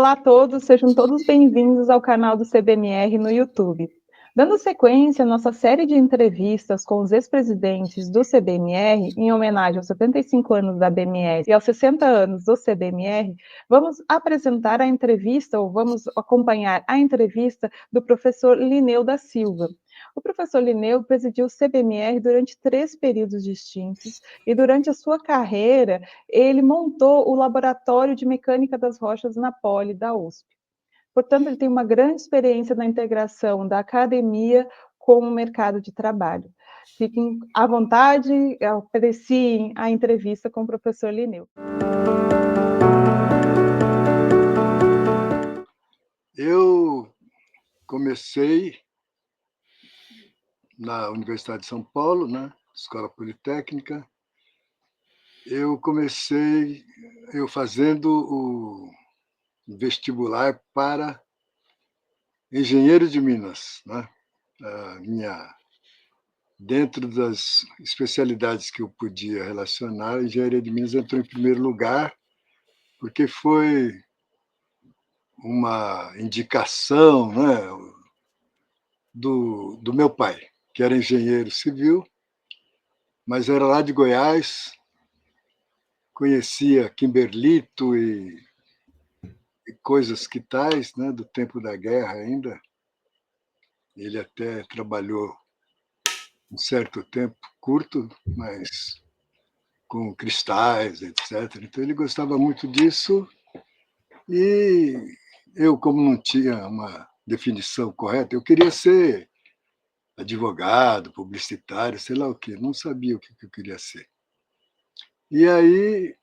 Olá a todos, sejam todos bem-vindos ao canal do CBMR no YouTube. Dando sequência à nossa série de entrevistas com os ex-presidentes do CBMR, em homenagem aos 75 anos da BMS e aos 60 anos do CBMR, vamos apresentar a entrevista, ou vamos acompanhar a entrevista do professor Linneu da Silva. O professor Linneu presidiu o CBMR durante 3 períodos distintos e, durante a sua carreira, ele montou o Laboratório de Mecânica das Rochas na Poli da USP. Portanto, ele tem uma grande experiência na integração da academia com o mercado de trabalho. Fiquem à vontade, apreciem a entrevista com o professor Linneu. Eu comecei na Universidade de São Paulo, né? Escola Politécnica. Eu comecei fazendo o vestibular para engenheiro de Minas, né? Dentro das especialidades que eu podia relacionar, a engenharia de Minas entrou em primeiro lugar, porque foi uma indicação, né, do meu pai, que era engenheiro civil, mas era lá de Goiás, conhecia Kimberlito e coisas que tais, né, do tempo da guerra ainda. Ele até trabalhou um certo tempo, curto, mas com cristais, etc. Então ele gostava muito disso e eu, como não tinha uma definição correta, eu queria ser advogado, publicitário, sei lá o quê, não sabia o que eu queria ser. E aí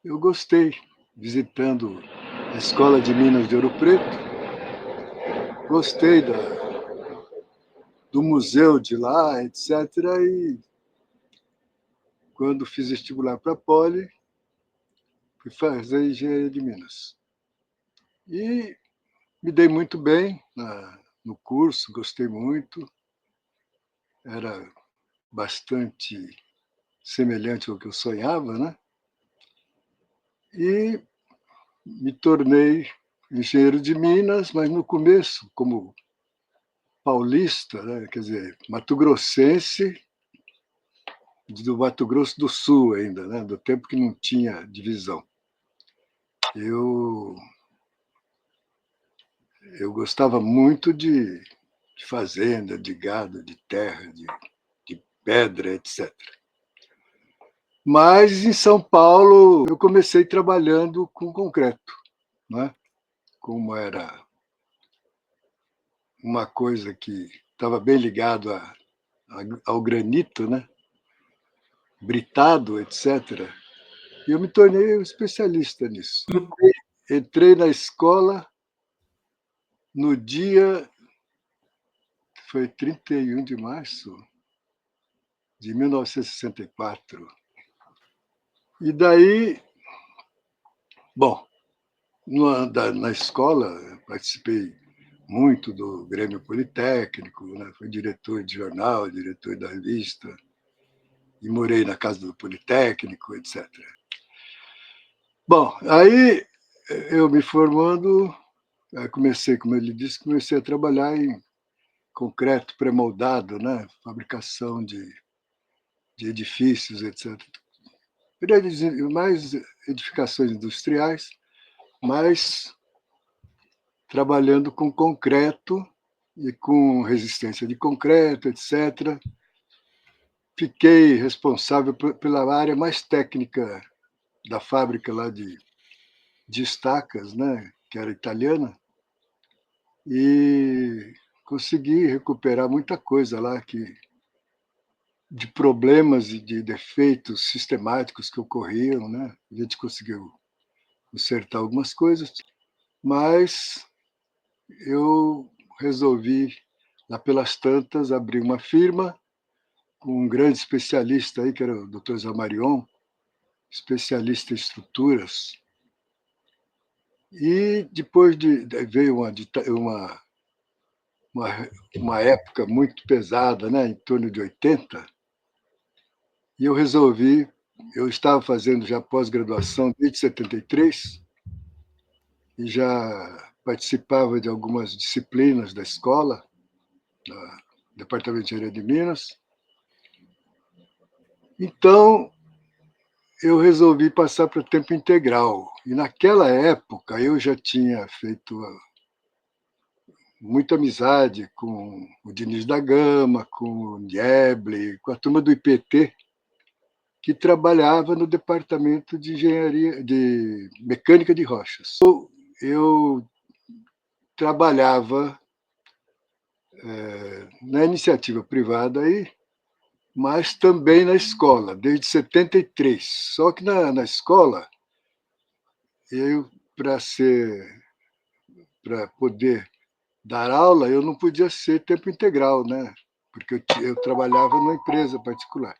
eu gostei, visitando a Escola de Minas de Ouro Preto, gostei do museu de lá, etc. E quando fiz vestibular para a Poli, fui fazer engenharia de Minas. E me dei muito bem no curso, gostei muito, era bastante semelhante ao que eu sonhava, né? E me tornei engenheiro de Minas, mas no começo, como paulista, né? Quer dizer, mato-grossense, do Mato Grosso do Sul ainda, né? Do tempo que não tinha divisão. Eu gostava muito de fazenda, de gado, de terra, de pedra, etc. Mas em São Paulo eu comecei trabalhando com concreto, né? Como era uma coisa que estava bem ligado ao granito, né? Britado, etc. E eu me tornei um especialista nisso. Entrei na escola no dia, foi 31 de março de 1964. E daí, bom, na escola participei muito do Grêmio Politécnico, né? Fui diretor de jornal, diretor da revista, e morei na casa do Politécnico, etc. Bom, aí eu me formando, comecei, como ele disse, comecei a trabalhar em concreto pré-moldado, né? Fabricação de edifícios, etc. Mais edificações industriais, mas trabalhando com concreto e com resistência de concreto, etc. Fiquei responsável pela área mais técnica da fábrica lá de estacas, né, que era italiana, e consegui recuperar muita coisa lá de problemas e de defeitos sistemáticos que ocorriam, né? A gente conseguiu consertar algumas coisas, mas eu resolvi, lá pelas tantas, abrir uma firma com um grande especialista aí, que era o Dr. Zamarion, especialista em estruturas. E depois veio uma época muito pesada, né, em torno de 80, e eu estava fazendo já pós-graduação desde 73, e já participava de algumas disciplinas da escola, do Departamento de Engenharia de Minas. Então, eu resolvi passar para o tempo integral. E naquela época eu já tinha feito muita amizade com o Diniz da Gama, com o Nieble, com a turma do IPT, que trabalhava no departamento de engenharia, de mecânica de rochas. Eu trabalhava na iniciativa privada aí, mas também na escola, desde 73. Só que na escola, eu, para poder dar aula, eu não podia ser tempo integral, né? Porque eu trabalhava numa empresa particular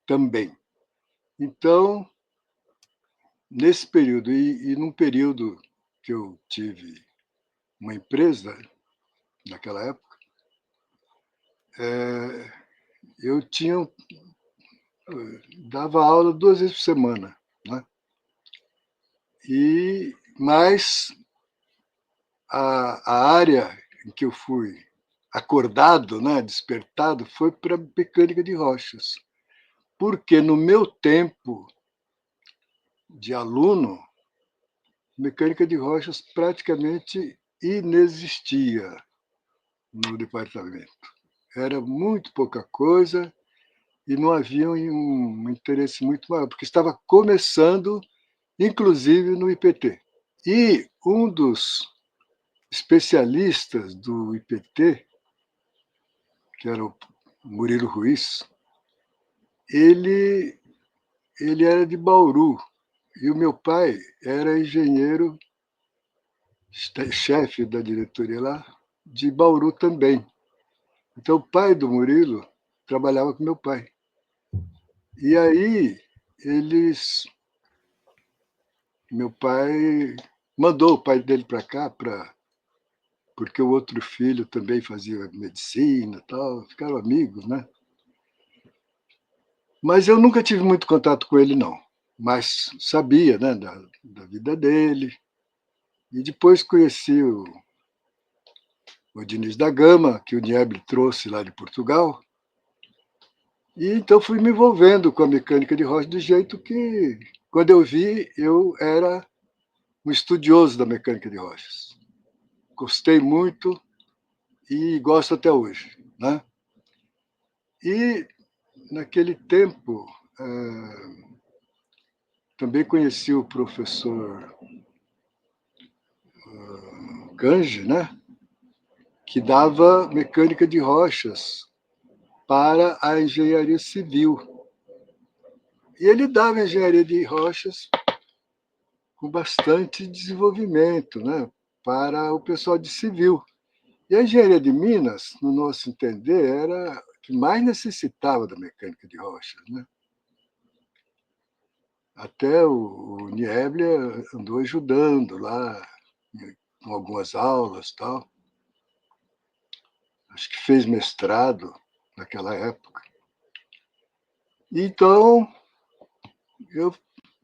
também. Então, nesse período, e num período que eu tive uma empresa, naquela época, eu dava aula 2 vezes por semana, né? Mas a área em que eu fui acordado, né, despertado, foi para mecânica de rochas. Porque no meu tempo de aluno, mecânica de rochas praticamente inexistia no departamento. Era muito pouca coisa e não havia um interesse muito maior, porque estava começando, inclusive, no IPT. E um dos especialistas do IPT, que era o Murilo Ruiz, ele era de Bauru, e o meu pai era engenheiro, chefe da diretoria lá, de Bauru também. Então, o pai do Murilo trabalhava com meu pai. E aí, meu pai mandou o pai dele para cá, porque o outro filho também fazia medicina, tal, ficaram amigos, né? Mas eu nunca tive muito contato com ele, não. Mas sabia, né, da vida dele. E depois conheci o Diniz da Gama, que o Nieble trouxe lá de Portugal. E então fui me envolvendo com a mecânica de rocha do jeito que, quando eu vi, eu era um estudioso da mecânica de rochas. Gostei muito e gosto até hoje, né? E naquele tempo também conheci o professor Gange, né? Que dava mecânica de rochas para a engenharia civil. E ele dava engenharia de rochas com bastante desenvolvimento, né, para o pessoal de civil. E a engenharia de Minas, no nosso entender, era a que mais necessitava da mecânica de rochas, né? Até o Nieble andou ajudando lá, com algumas aulas, tal. Acho que fez mestrado naquela época. Então, eu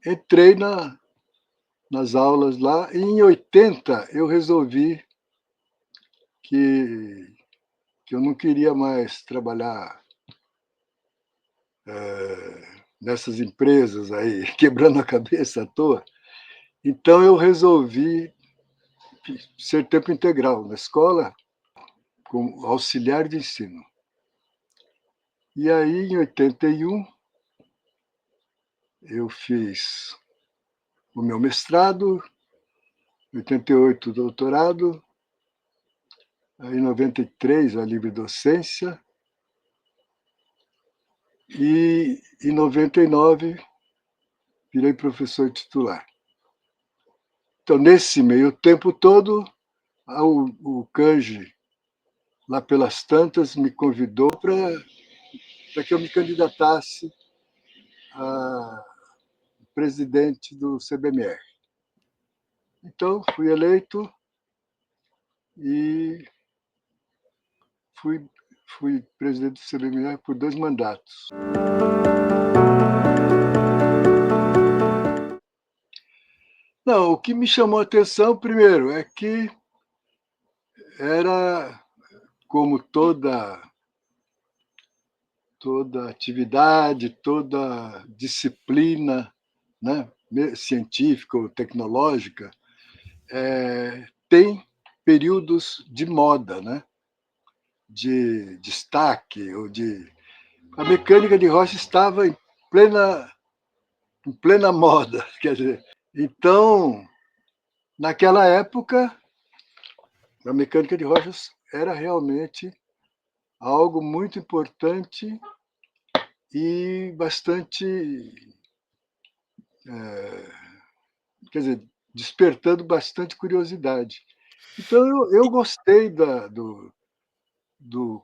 entrei nas aulas lá, e em 80 eu resolvi que eu não queria mais trabalhar nessas empresas aí, quebrando a cabeça à toa. Então eu resolvi ser tempo integral na escola, como auxiliar de ensino. E aí, em 81, eu fiz o meu mestrado, em 88 o doutorado, aí em 93 a livre docência, e em 99 virei professor titular. Então, nesse meio tempo todo, o Kanji, lá pelas tantas, me convidou para que eu me candidatasse a presidente do CBMR. Então, fui eleito e fui presidente do CBMR por 2 mandatos. Não, o que me chamou a atenção, primeiro, é que era como toda atividade, toda disciplina, né, científica ou tecnológica, tem períodos de moda, né, de destaque. A mecânica de rocha estava em plena moda, quer dizer. Então, naquela época, a mecânica de rochas era realmente algo muito importante e bastante, quer dizer, despertando bastante curiosidade. Então, eu gostei do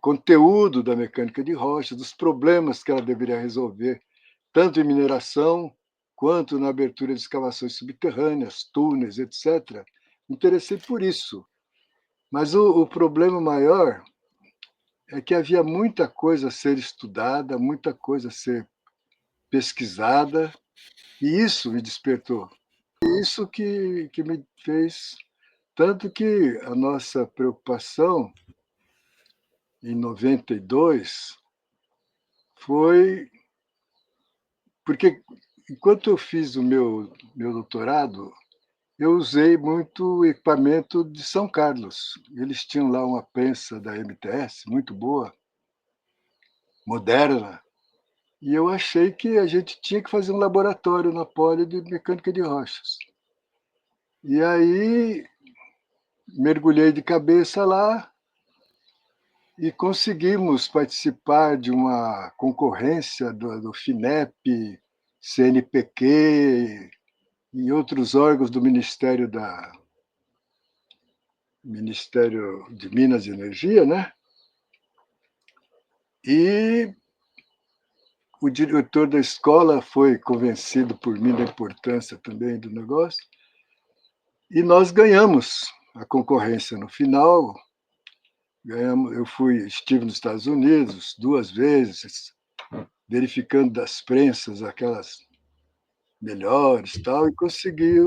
conteúdo da mecânica de rochas, dos problemas que ela deveria resolver, tanto em mineração quanto na abertura de escavações subterrâneas, túneis, etc. Me interessei por isso. Mas o problema maior é que havia muita coisa a ser estudada, muita coisa a ser pesquisada, e isso me despertou. Isso que me fez. Tanto que a nossa preocupação, em 92, foi. Porque, enquanto eu fiz o meu doutorado, eu usei muito equipamento de São Carlos. Eles tinham lá uma prensa da MTS, muito boa, moderna, e eu achei que a gente tinha que fazer um laboratório na Poli de mecânica de rochas. E aí mergulhei de cabeça lá e conseguimos participar de uma concorrência do FINEP, CNPq e outros órgãos do Ministério de Minas e Energia, né? E o diretor da escola foi convencido por mim da importância também do negócio, e nós ganhamos a concorrência. No final, ganhamos. Estive nos Estados Unidos 2 vezes, verificando das prensas aquelas melhores, tal, e consegui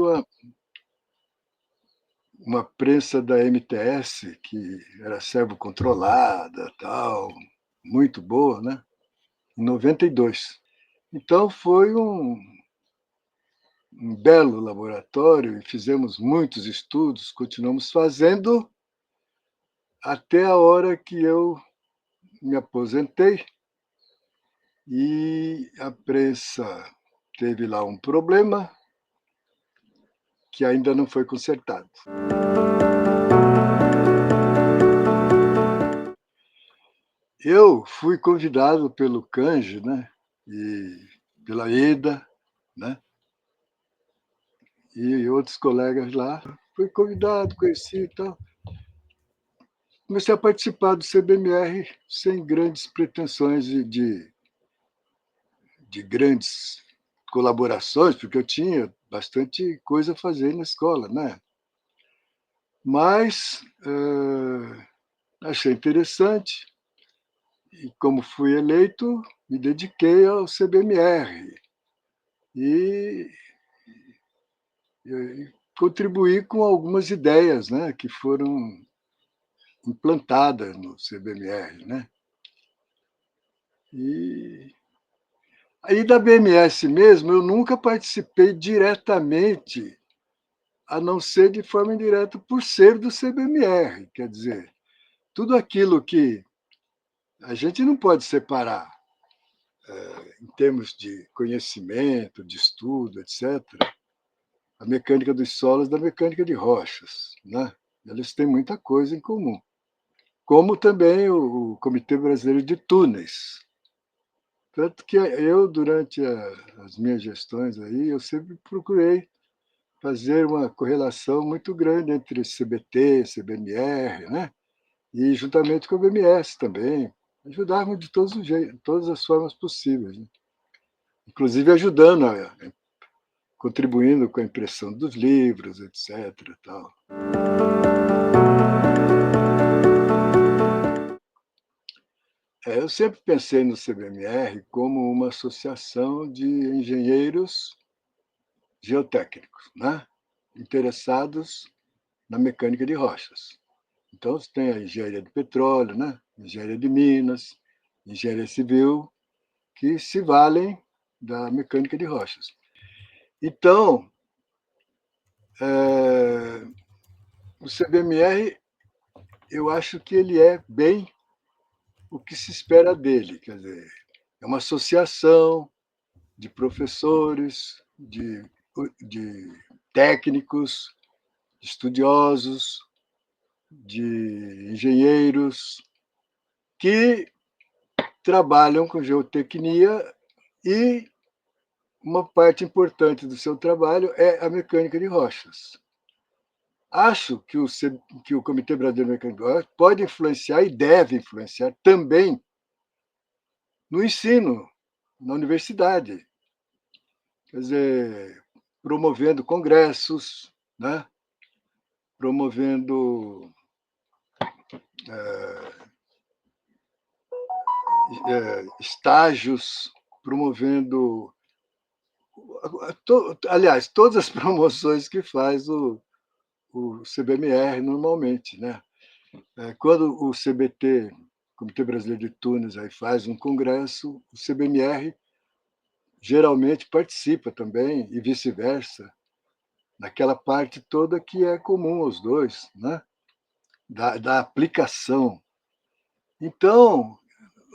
uma prensa da MTS, que era servo-controlada, tal, muito boa, né? Em 92. Então, foi um belo laboratório e fizemos muitos estudos, continuamos fazendo até a hora que eu me aposentei, e a prensa teve lá um problema que ainda não foi consertado. Eu fui convidado pelo Cange, né, e pela Eda, né, e outros colegas lá. Fui convidado, conheci e tal. Comecei a participar do CBMR sem grandes pretensões de grandes colaborações, porque eu tinha bastante coisa a fazer na escola, né? Mas achei interessante, e como fui eleito, me dediquei ao CBMR e, e contribuí com algumas ideias, né, que foram implantadas no CBMR, né? E aí da BMS mesmo, eu nunca participei diretamente, a não ser de forma indireta, por ser do CBMR. Quer dizer, tudo aquilo que a gente não pode separar em termos de conhecimento, de estudo, etc., a mecânica dos solos da mecânica de rochas, né? Eles têm muita coisa em comum. Como também o Comitê Brasileiro de Túneis. Tanto que eu, durante as minhas gestões aí, eu sempre procurei fazer uma correlação muito grande entre CBT, CBMR, né? E juntamente com o BMS também. Ajudarmos de todos os jeitos, todas as formas possíveis, né? Inclusive ajudando, contribuindo com a impressão dos livros, etc. Tal. Eu sempre pensei no CBMR como uma associação de engenheiros geotécnicos, né? interessados na mecânica de rochas. Então, você tem a engenharia de petróleo, né? Engenharia de minas, engenharia civil, que se valem da mecânica de rochas. Então, o CBMR, eu acho que ele é bem o que se espera dele, quer dizer, é uma associação de professores, de técnicos, de estudiosos, de engenheiros, que trabalham com geotecnia e uma parte importante do seu trabalho é a mecânica de rochas. Acho que o Comitê Brasileiro de Mecânica de Rochas pode influenciar e deve influenciar também no ensino, na universidade. Quer dizer, promovendo congressos, né? Promovendo estágios, promovendo. Aliás, todas as promoções que faz o CBMR normalmente, né? Quando o CBT, Comitê Brasileiro de Túneis, aí faz um congresso, o CBMR geralmente participa também, e vice-versa, naquela parte toda que é comum aos dois, né? Da aplicação. Então,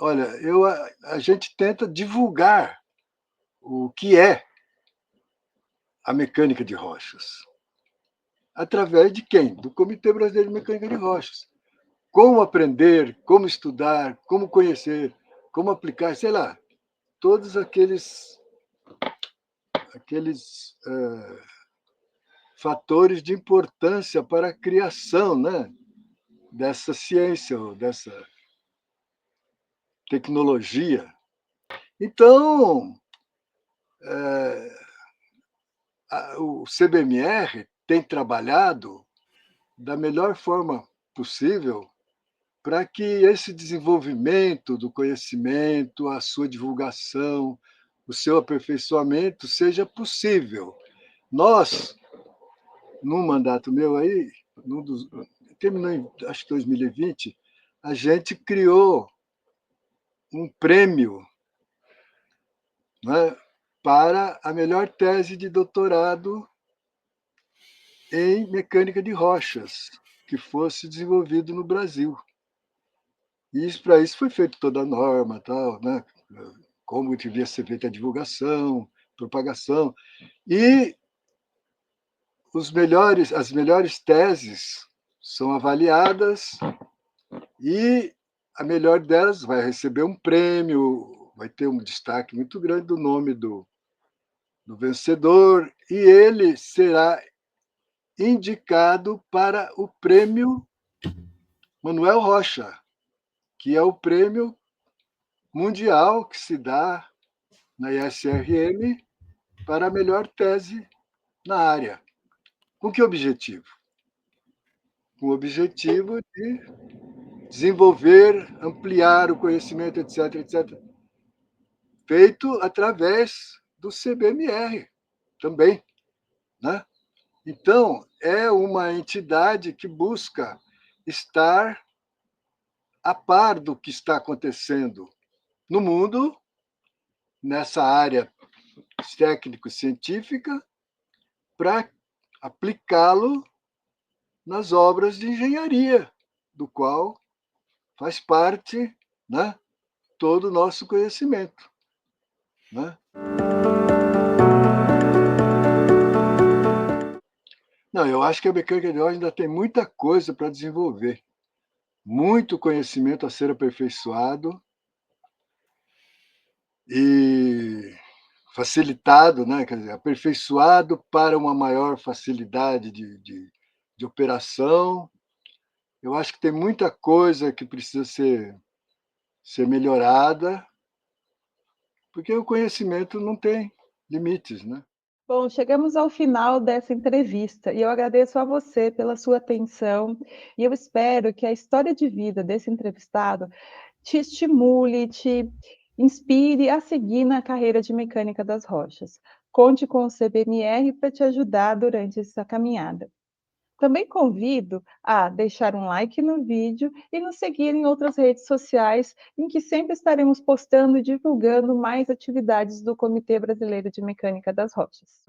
olha, a gente tenta divulgar o que é a mecânica de rochas. Através de quem? Do Comitê Brasileiro de Mecânica de Rochas. Como aprender, como estudar, como conhecer, como aplicar, sei lá, todos aqueles fatores de importância para a criação, né, dessa ciência, ou dessa tecnologia. Então, o CBMR tem trabalhado da melhor forma possível para que esse desenvolvimento do conhecimento, a sua divulgação, o seu aperfeiçoamento seja possível. Nós, num mandato meu aí, terminou em, acho que 2020, a gente criou um prêmio, né, para a melhor tese de doutorado em mecânica de rochas que fosse desenvolvido no Brasil. E para isso foi feita toda a norma, tal, né? Como devia ser feita a divulgação, propagação. E as melhores teses são avaliadas e a melhor delas vai receber um prêmio, vai ter um destaque muito grande do nome do vencedor, e ele será indicado para o prêmio Manuel Rocha, que é o prêmio mundial que se dá na ISRM para a melhor tese na área. Com que objetivo? Com o objetivo de desenvolver, ampliar o conhecimento, etc., etc., feito através do CBMR também, né? Então, é uma entidade que busca estar a par do que está acontecendo no mundo, nessa área técnico-científica, para aplicá-lo nas obras de engenharia, do qual faz parte, né, todo o nosso conhecimento, né? Não, eu acho que a mecânica de rocha ainda tem muita coisa para desenvolver, muito conhecimento a ser aperfeiçoado e facilitado, né? Quer dizer, aperfeiçoado para uma maior facilidade de operação. Eu acho que tem muita coisa que precisa ser melhorada, porque o conhecimento não tem limites, né? Bom, chegamos ao final dessa entrevista e eu agradeço a você pela sua atenção e eu espero que a história de vida desse entrevistado te estimule, te inspire a seguir na carreira de mecânica das rochas. Conte com o CBMR para te ajudar durante essa caminhada. Também convido a deixar um like no vídeo e nos seguir em outras redes sociais, em que sempre estaremos postando e divulgando mais atividades do Comitê Brasileiro de Mecânica das Rochas.